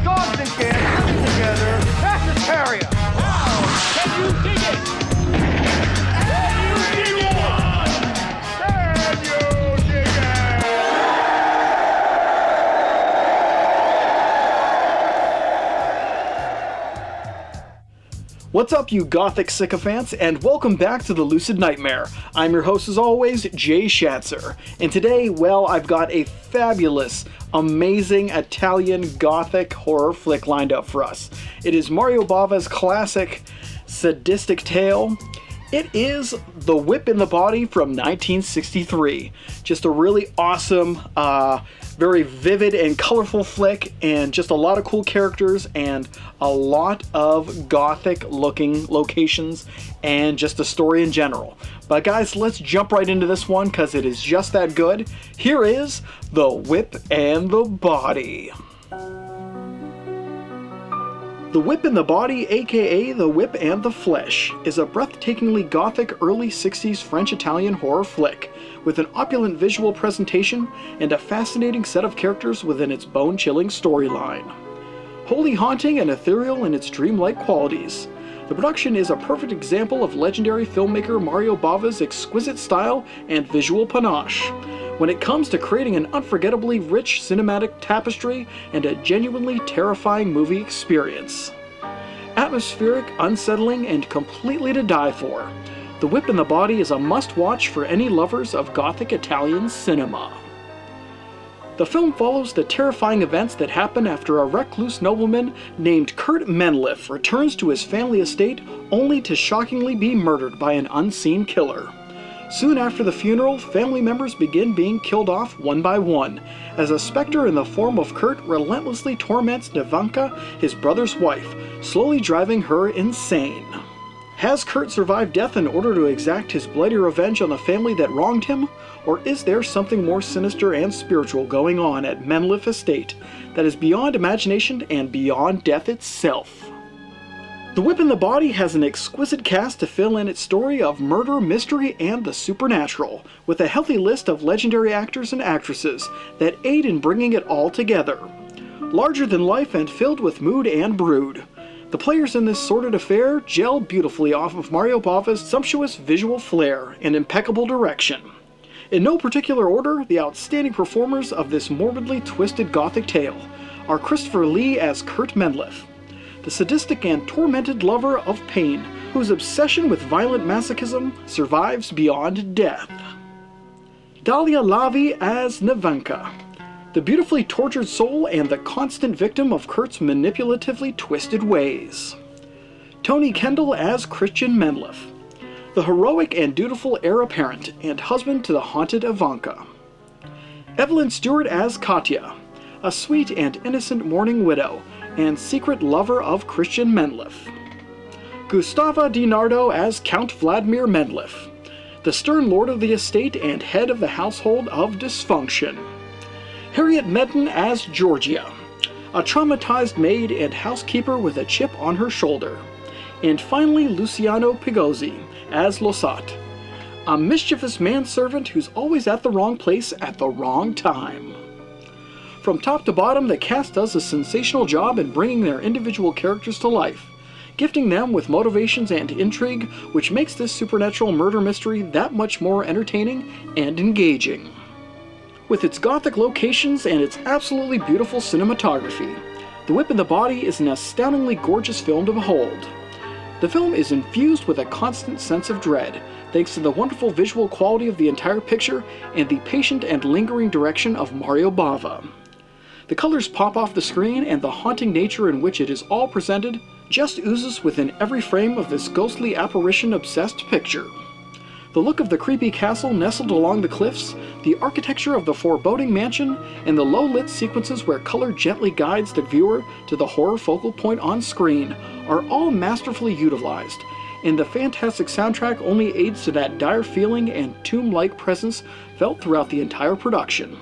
Dogs and cats living together. That's hysteria. Wow! Can you dig it? Can you dig it? Can you dig it? What's up, you gothic sycophants, and welcome back to the Lucid Nightmare. I'm your host, as always, Jay Shatzer, and today, well, I've got a fabulous, amazing Italian gothic horror flick lined up for us. It is Mario Bava's classic sadistic tale. It is The Whip in the Body from 1963. Just a really awesome, very vivid and colorful flick, and just a lot of cool characters and a lot of gothic looking locations and just the story in general. But guys, let's jump right into this one because it is just that good. Here is The Whip and the Body. The Whip in the Body, aka The Whip and the Flesh, is a breathtakingly gothic early 60s French-Italian horror flick, with an opulent visual presentation and a fascinating set of characters within its bone-chilling storyline. Wholly haunting and ethereal in its dreamlike qualities, the production is a perfect example of legendary filmmaker Mario Bava's exquisite style and visual panache, when it comes to creating an unforgettably rich cinematic tapestry and a genuinely terrifying movie experience. Atmospheric, unsettling, and completely to die for, The Whip in the Body is a must-watch for any lovers of Gothic Italian cinema. The film follows the terrifying events that happen after a recluse nobleman named Kurt Menliff returns to his family estate only to shockingly be murdered by an unseen killer. Soon after the funeral, family members begin being killed off one by one, as a specter in the form of Kurt relentlessly torments Nevenka, his brother's wife, slowly driving her insane. Has Kurt survived death in order to exact his bloody revenge on the family that wronged him? Or is there something more sinister and spiritual going on at Menliff Estate that is beyond imagination and beyond death itself? The Whip in the Body has an exquisite cast to fill in its story of murder, mystery, and the supernatural, with a healthy list of legendary actors and actresses that aid in bringing it all together. Larger than life and filled with mood and brood, the players in this sordid affair gel beautifully off of Mario Bava's sumptuous visual flair and impeccable direction. In no particular order, the outstanding performers of this morbidly twisted gothic tale are Christopher Lee as Kurt Menliff, the sadistic and tormented lover of pain, whose obsession with violent masochism survives beyond death. Dalia Lavi as Nevenka, the beautifully tortured soul and the constant victim of Kurt's manipulatively twisted ways. Tony Kendall as Christian Menliff, the heroic and dutiful heir apparent and husband to the haunted Ivanka. Evelyn Stewart as Katya, a sweet and innocent mourning widow and secret lover of Christian Menliff. Gustava Di Nardo as Count Vladimir Menliff, the stern lord of the estate and head of the household of dysfunction. Harriet Medden as Georgia, a traumatized maid and housekeeper with a chip on her shoulder. And finally, Luciano Pigozzi as Losat, a mischievous manservant who's always at the wrong place at the wrong time. From top to bottom, the cast does a sensational job in bringing their individual characters to life, gifting them with motivations and intrigue, which makes this supernatural murder mystery that much more entertaining and engaging. With its gothic locations and its absolutely beautiful cinematography, The Whip in the Body is an astoundingly gorgeous film to behold. The film is infused with a constant sense of dread, thanks to the wonderful visual quality of the entire picture and the patient and lingering direction of Mario Bava. The colors pop off the screen, and the haunting nature in which it is all presented just oozes within every frame of this ghostly apparition-obsessed picture. The look of the creepy castle nestled along the cliffs, the architecture of the foreboding mansion, and the low-lit sequences where color gently guides the viewer to the horror focal point on screen are all masterfully utilized, and the fantastic soundtrack only aids to that dire feeling and tomb-like presence felt throughout the entire production.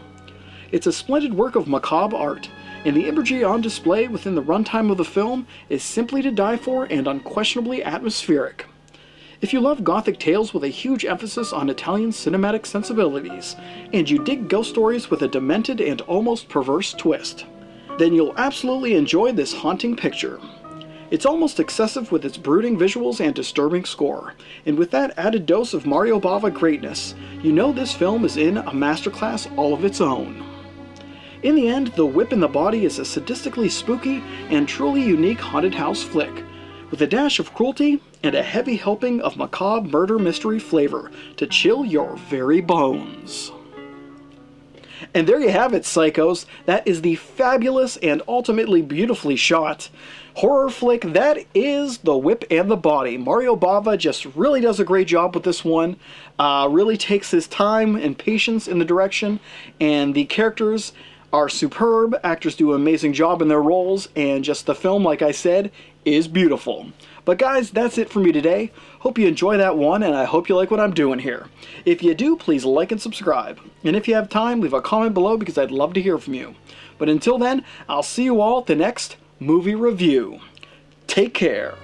It's a splendid work of macabre art, and the imagery on display within the runtime of the film is simply to die for and unquestionably atmospheric. If you love gothic tales with a huge emphasis on Italian cinematic sensibilities, and you dig ghost stories with a demented and almost perverse twist, then you'll absolutely enjoy this haunting picture. It's almost excessive with its brooding visuals and disturbing score, and with that added dose of Mario Bava greatness, you know this film is in a masterclass all of its own. In the end, The Whip in the Body is a sadistically spooky and truly unique haunted house flick, with a dash of cruelty and a heavy helping of macabre murder mystery flavor to chill your very bones. And there you have it, psychos. That is the fabulous and ultimately beautifully shot horror flick that is The Whip and the Body. Mario Bava just really does a great job with this one. Really takes his time and patience in the direction, and the characters are superb. Actors do an amazing job in their roles, and just the film, like I said, is beautiful. But guys, that's it for me today. Hope you enjoy that one, and I hope you like what I'm doing here. If you do, please like and subscribe. And if you have time, leave a comment below because I'd love to hear from you. But until then, I'll see you all at the next movie review. Take care.